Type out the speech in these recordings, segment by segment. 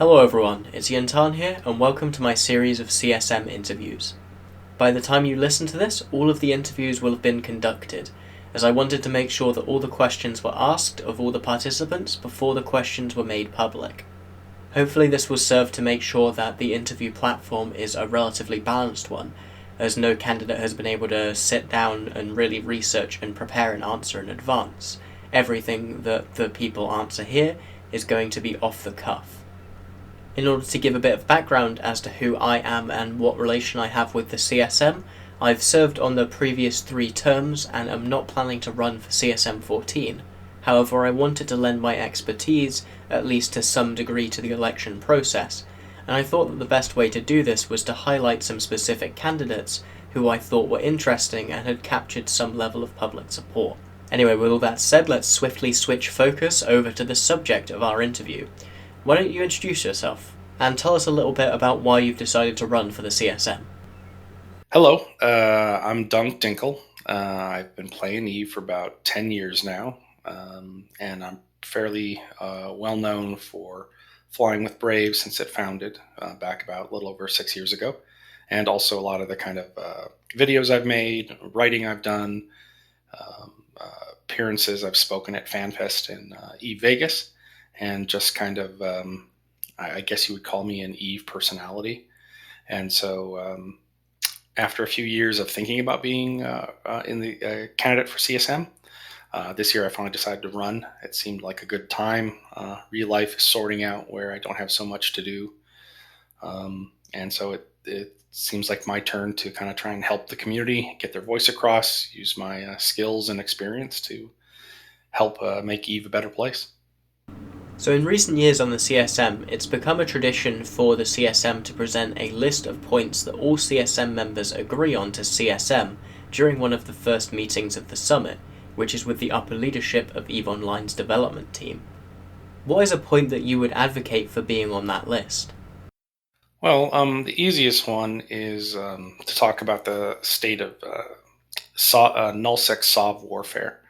Hello everyone, it's Jin'taan here, and welcome to my series of CSM interviews. By the time you listen to this, all of the interviews will have been conducted, as I wanted to make sure that all the questions were asked of all the participants before the questions were made public. Hopefully this will serve to make sure that the interview platform is a relatively balanced one, as no candidate has been able to sit down and really research and prepare an answer in advance. Everything that the people answer here is going to be off the cuff. In order to give a bit of background as to who I am and what relation I have with the CSM, I've served on the previous 3 terms and am not planning to run for CSM 14. However, I wanted to lend my expertise, at least to some degree, to the election process, and I thought that the best way to do this was to highlight some specific candidates who I thought were interesting and had captured some level of public support. Anyway, with all that said, let's swiftly switch focus over to the subject of our interview. Why don't you introduce yourself, and tell us a little bit about why you've decided to run for the CSM. Hello, I'm Dinkle. I've been playing Eve for about 10 years now, and I'm fairly well known for flying with Brave since it founded back about a little over 6 years ago, and also a lot of the kind of videos I've made, writing I've done, appearances I've spoken at FanFest in Eve Vegas, and just kind of, I guess you would call me an Eve personality. And so after a few years of thinking about being in the candidate for CSM, this year I finally decided to run. It seemed like a good time. Real life is sorting out where I don't have so much to do. And so it seems like my turn to kind of try and help the community get their voice across, use my skills and experience to help make Eve a better place. So in recent years on the CSM, it's become a tradition for the CSM to present a list of points that all CSM members agree on to CSM during one of the first meetings of the summit, which is with the upper leadership of EVE Online's development team. What is a point that you would advocate for being on that list? Well, the easiest one is to talk about the state of nullsec sov warfare.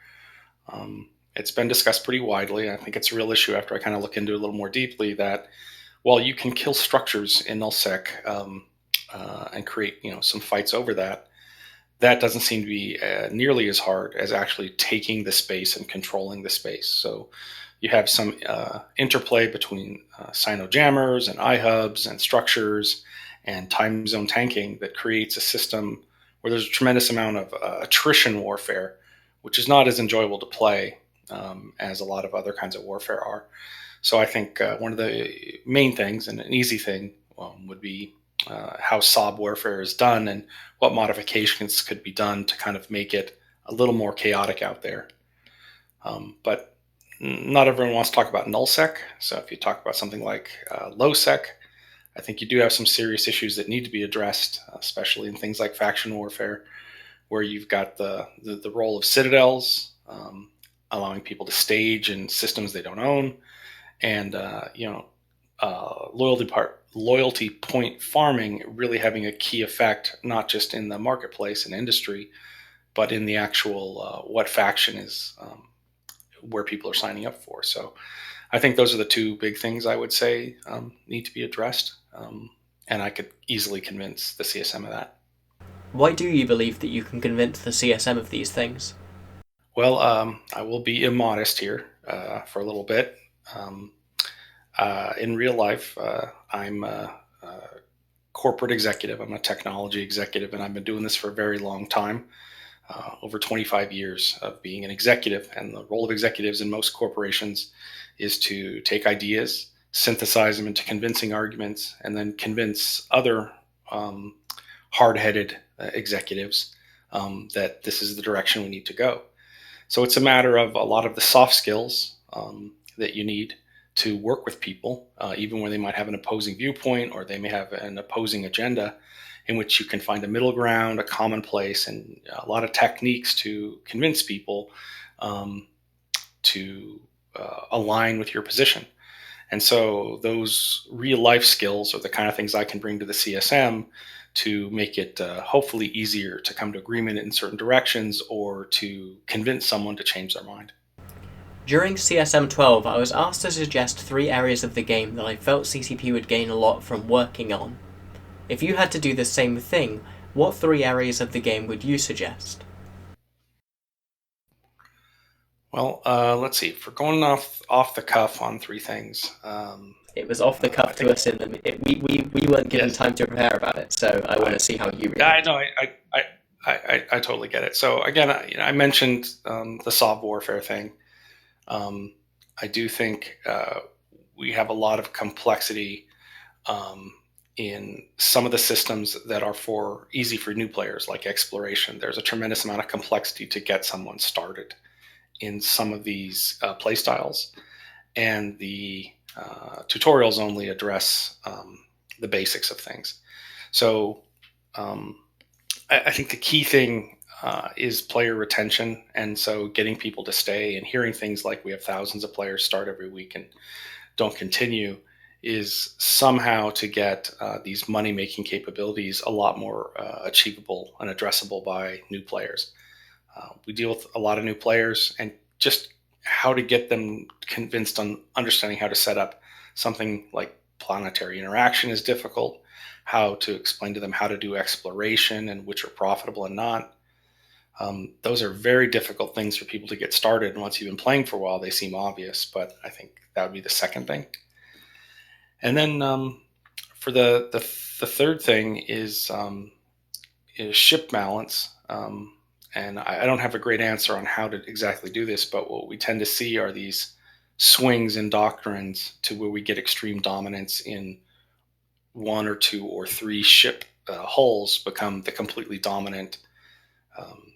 It's been discussed pretty widely. I think it's a real issue after I kind of look into it a little more deeply that while you can kill structures in nullsec and create some fights over that, that doesn't seem to be nearly as hard as actually taking the space and controlling the space. So you have some interplay between sino-jammers and iHubs and structures and time zone tanking that creates a system where there's a tremendous amount of attrition warfare, which is not as enjoyable to play as a lot of other kinds of warfare are. So I think one of the main things, and an easy thing, would be how SOB warfare is done and what modifications could be done to kind of make it a little more chaotic out there. But not everyone wants to talk about nullsec. So if you talk about something like lowsec, I think you do have some serious issues that need to be addressed, especially in things like faction warfare, where you've got the role of citadels, allowing people to stage in systems they don't own, and loyalty point farming really having a key effect, not just in the marketplace and industry, but in the actual what faction is where people are signing up for. So I think those are the 2 big things I would say need to be addressed, and I could easily convince the CSM of that. Why do you believe that you can convince the CSM of these things? Well, I will be immodest here for a little bit. In real life, I'm a corporate executive. I'm a technology executive, and I've been doing this for a very long time, over 25 years of being an executive. And the role of executives in most corporations is to take ideas, synthesize them into convincing arguments, and then convince other hard-headed executives that this is the direction we need to go. So it's a matter of a lot of the soft skills that you need to work with people, even when they might have an opposing viewpoint or they may have an opposing agenda, in which you can find a middle ground, a common place, and a lot of techniques to convince people to align with your position. And so those real life skills are the kind of things I can bring to the CSM to make it hopefully easier to come to agreement in certain directions or to convince someone to change their mind. During CSM 12, I was asked to suggest 3 areas of the game that I felt CCP would gain a lot from working on. If you had to do the same thing, what 3 areas of the game would you suggest? Well, let's see. For going off the cuff on three things, It was off the I cuff to think us we weren't given yes. time to prepare about it, so I want I to see how you I react. know I totally get it. So again, I mentioned the soft warfare thing. Um, I do think we have a lot of complexity um, in some of the systems that are for easy for new players, like exploration. There's a tremendous amount of complexity to get someone started in some of these play styles, and the tutorials only address the basics of things. So um, I think the key thing is player retention, and so getting people to stay and hearing things like we have thousands of players start every week and don't continue is somehow to get these money making capabilities a lot more achievable and addressable by new players. We deal with a lot of new players, and just how to get them convinced on understanding how to set up something like planetary interaction is difficult. How to explain to them how to do exploration and which are profitable and not. Those are very difficult things for people to get started. And once you've been playing for a while, they seem obvious, but I think that would be the second thing. And then for the third thing is ship balance. And I don't have a great answer on how to exactly do this, but what we tend to see are these swings in doctrines to where we get extreme dominance in one or two or three ship hulls become the completely dominant um,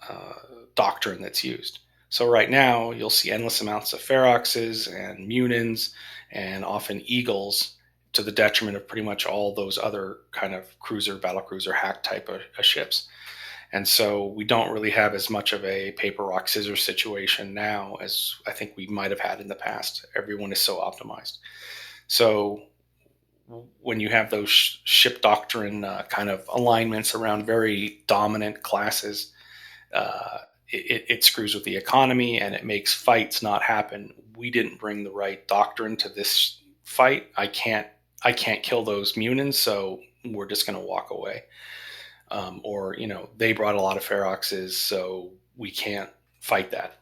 uh, doctrine that's used. So right now you'll see endless amounts of feroxes and munins and often eagles to the detriment of pretty much all those other kind of cruiser, battlecruiser, hack type of ships. And so we don't really have as much of a paper, rock, scissors situation now as I think we might have had in the past. Everyone is so optimized. So when you have those ship doctrine kind of alignments around very dominant classes, uh, it screws with the economy and it makes fights not happen. We didn't bring the right doctrine to this fight. I can't kill those munins, so we're just going to walk away. Or they brought a lot of feroxes, so we can't fight that.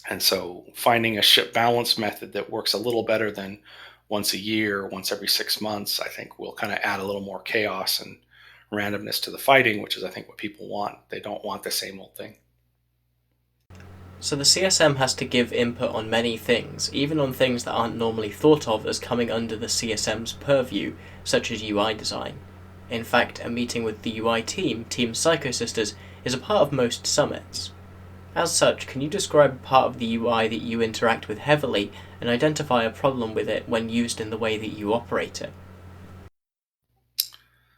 And so finding a ship balance method that works a little better than once a year, once every 6 months, I think will kind of add a little more chaos and randomness to the fighting, which is I think what people want. They don't want the same old thing. So the CSM has to give input on many things, even on things that aren't normally thought of as coming under the CSM's purview, such as UI design. In fact, a meeting with the UI team, Team Psycho Sisters, is a part of most summits. As such, can you describe a part of the UI that you interact with heavily and identify a problem with it when used in the way that you operate it?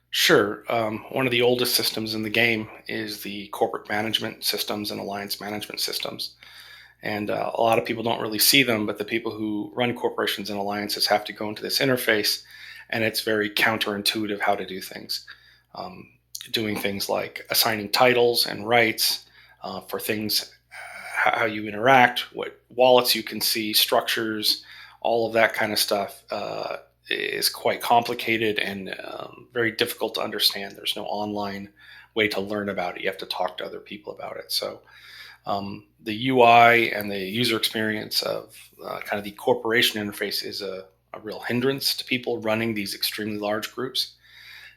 Sure. One of the oldest systems in the game is the corporate management systems and alliance management systems. And a lot of people don't really see them, but the people who run corporations and alliances have to go into this interface, and it's very counterintuitive how to do things. Um, Doing things like assigning titles and rights for things, how you interact, what wallets you can see, structures, all of that kind of stuff is quite complicated and very difficult to understand. There's no online way to learn about it. You have to talk to other people about it. So the UI and the user experience of kind of the corporation interface is a real hindrance to people running these extremely large groups.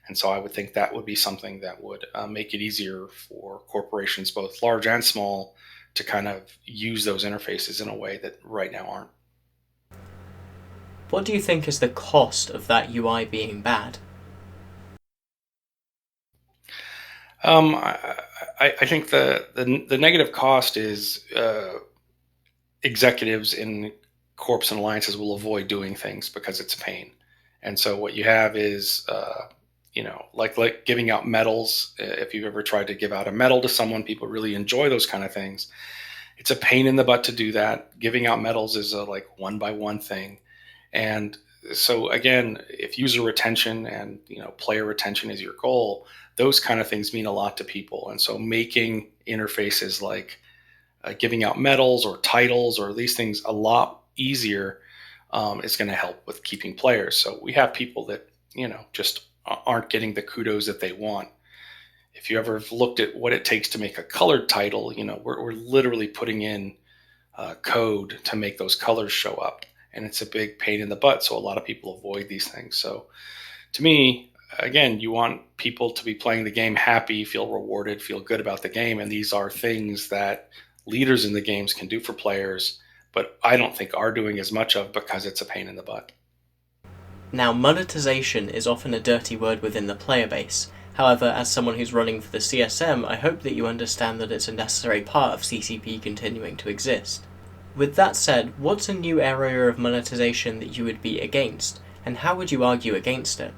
And so I would think that would be something that would make it easier for corporations, both large and small, to kind of use those interfaces in a way that right now aren't. What do you think is the cost of that UI being bad? I think the negative cost is executives in corps and alliances will avoid doing things because it's a pain. And so what you have is, like giving out medals. If you've ever tried to give out a medal to someone, people really enjoy those kind of things. It's a pain in the butt to do that. Giving out medals is a like one by one thing. And so again, if user retention and player retention is your goal, those kind of things mean a lot to people. And so making interfaces like giving out medals or titles or these things a lot easier is going to help with keeping players. So we have people that, just aren't getting the kudos that they want. If you ever looked at what it takes to make a colored title, we're literally putting in code to make those colors show up. And it's a big pain in the butt. So a lot of people avoid these things. So to me, again, you want people to be playing the game happy, feel rewarded, feel good about the game. And these are things that leaders in the games can do for players, but I don't think are doing as much of because it's a pain in the butt. Now, monetization is often a dirty word within the player base. However, as someone who's running for the CSM, I hope that you understand that it's a necessary part of CCP continuing to exist. With that said, what's a new area of monetization that you would be against, and how would you argue against it?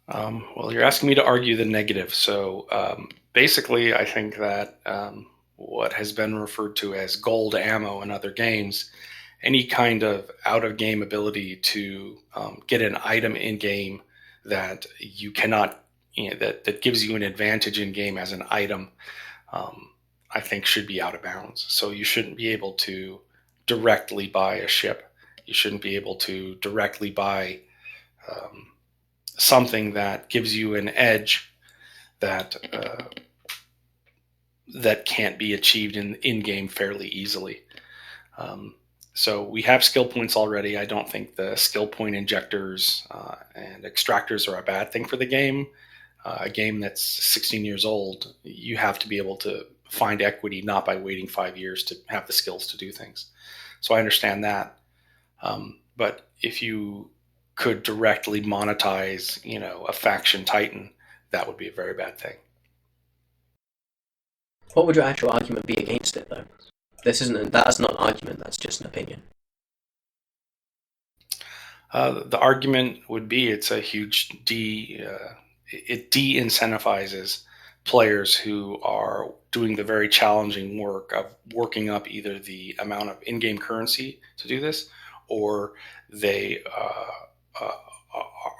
Well, you're asking me to argue the negative. So basically, I think that what has been referred to as gold ammo in other games, any kind of out of game ability to get an item in game that you cannot, that gives you an advantage in game as an item, I think should be out of bounds. So you shouldn't be able to directly buy a ship. You shouldn't be able to directly buy something that gives you an edge that that can't be achieved in game fairly easily. So we have skill points already. I don't think the skill point injectors and extractors are a bad thing for the game. A game that's 16 years old, you have to be able to find equity, not by waiting 5 years to have the skills to do things. So I understand that. But if you could directly monetize, a faction titan, that would be a very bad thing. What would your actual argument be against it, though? That's not an argument, that's just an opinion. The argument would be it's a huge it de-incentivizes players who are doing the very challenging work of working up either the amount of in-game currency to do this, or they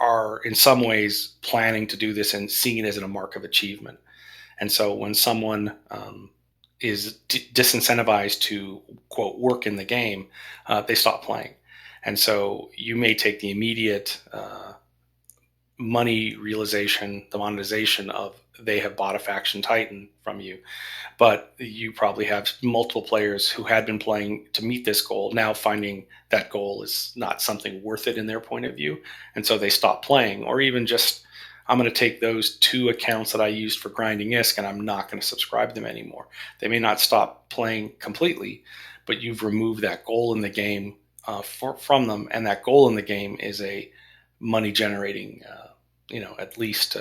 are in some ways planning to do this and seeing it as a mark of achievement. And so when someone is disincentivized to, quote, work in the game, they stop playing. And so you may take the immediate money realization, the monetization of they have bought a faction titan from you, but you probably have multiple players who had been playing to meet this goal now finding that goal is not something worth it in their point of view, and so they stop playing. Or even just, I'm going to take those 2 accounts that I used for grinding ISK and I'm not going to subscribe them anymore. They may not stop playing completely, but you've removed that goal in the game from them, and that goal in the game is a money generating at least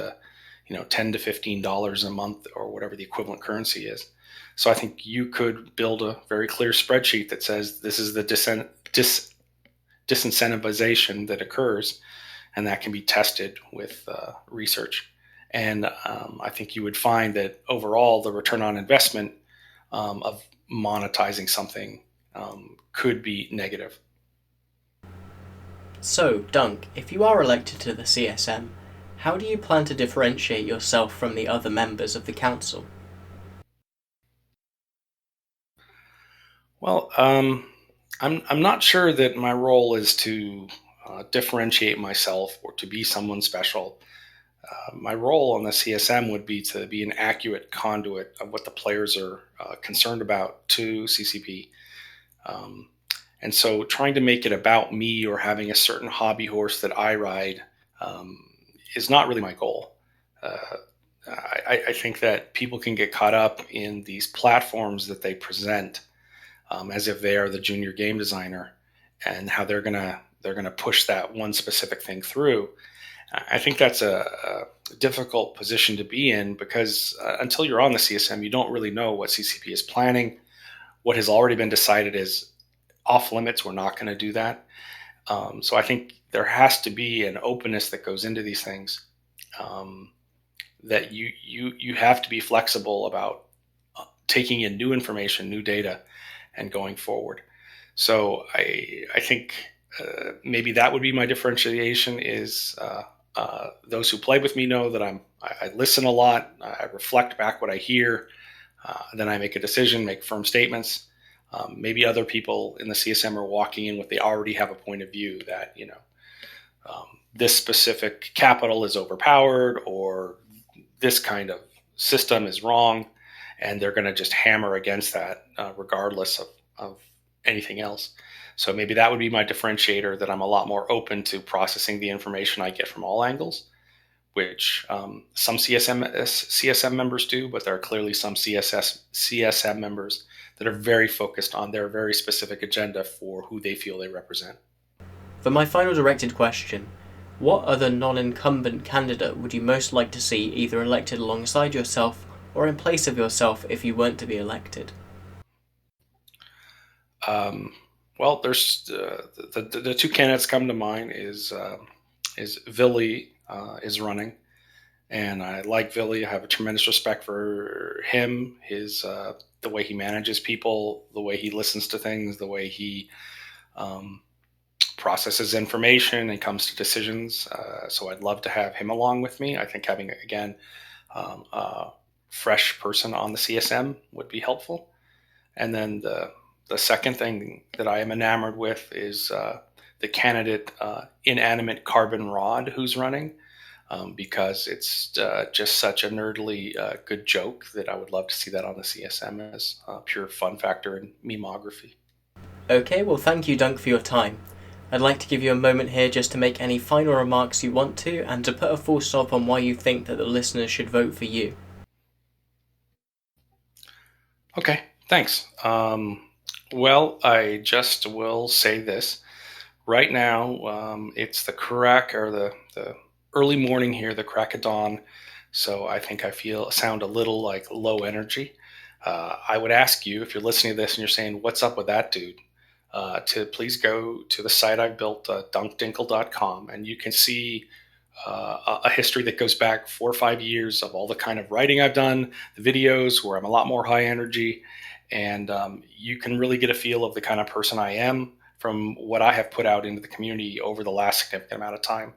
$10 to $15 a month or whatever the equivalent currency is. So I think you could build a very clear spreadsheet that says this is the disincentivization that occurs, and that can be tested with research. And I think you would find that overall the return on investment of monetizing something could be negative. So, Dunk, if you are elected to the CSM, how do you plan to differentiate yourself from the other members of the council? Well, I'm not sure that my role is to differentiate myself or to be someone special. My role on the CSM would be to be an accurate conduit of what the players are concerned about to CCP. And so trying to make it about me or having a certain hobby horse that I ride is not really my goal. I think that people can get caught up in these platforms that they present as if they are the junior game designer and how they're gonna push that one specific thing through. I think that's a difficult position to be in because until you're on the CSM, you don't really know what CCP is planning. What has already been decided is off limits. We're not going to do that. So I think there has to be an openness that goes into these things. That you have to be flexible about taking in new information, new data, and going forward. So I think maybe that would be my differentiation is those who play with me know that I listen a lot. I reflect back what I hear. Then I make a decision, make firm statements. Maybe other people in the CSM are walking in with they already have a point of view that this specific capital is overpowered or this kind of system is wrong, and they're going to just hammer against that regardless of anything else. So maybe that would be my differentiator, that I'm a lot more open to processing the information I get from all angles, which some CSM members do, but there are clearly some CSM members that are very focused on their very specific agenda for who they feel they represent. For my final directed question, what other non-incumbent candidate would you most like to see either elected alongside yourself or in place of yourself if you weren't to be elected? Well, there's the two candidates come to mind is Villy is running, and I like Villy. I have a tremendous respect for him, his the way he manages people, the way he listens to things, the way he um, processes information and comes to decisions. So I'd love to have him along with me. I think having, again, a fresh person on the CSM would be helpful. And then the second thing that I am enamored with is the candidate inanimate carbon rod who's running, because it's just such a nerdly good joke that I would love to see that on the CSM as a pure fun factor in memography. Okay, well thank you, Dunk, for your time. I'd like to give you a moment here just to make any final remarks you want to, and to put a full stop on why you think that the listeners should vote for you. Okay, thanks. Well, I just will say this. Right now, it's the crack or the early morning here, the crack of dawn. So I think I sound a little like low energy. I would ask you, if you're listening to this and you're saying, "What's up with that dude?" To please go to the site I've built, dunkdinkle.com, and you can see a history that goes back 4 or 5 years of all the kind of writing I've done, the videos where I'm a lot more high energy, and you can really get a feel of the kind of person I am from what I have put out into the community over the last significant amount of time.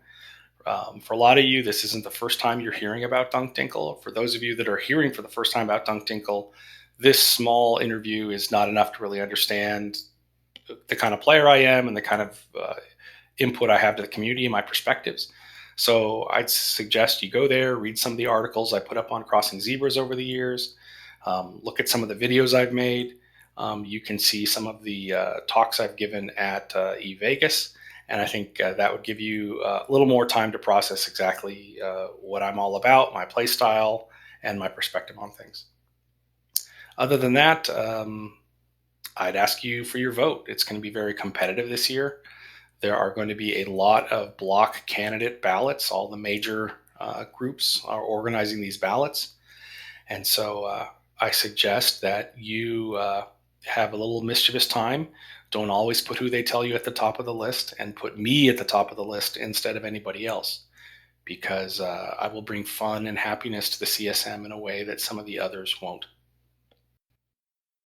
For a lot of you, this isn't the first time you're hearing about Dunk Dinkle. For those of you that are hearing for the first time about Dunk Dinkle, this small interview is not enough to really understand the kind of player I am and the kind of input I have to the community and my perspectives. So I'd suggest you go there, read some of the articles I put up on crossing zebras over the years, look at some of the videos I've made. You can see some of the talks I've given at eVegas, and I think that would give you a little more time to process exactly what I'm all about, my play style, and my perspective on things. Other than that, I'd ask you for your vote. It's going to be very competitive this year. There are going to be a lot of block candidate ballots. All the major groups are organizing these ballots. And so I suggest that you have a little mischievous time. Don't always put who they tell you at the top of the list, and put me at the top of the list instead of anybody else, because I will bring fun and happiness to the CSM in a way that some of the others won't.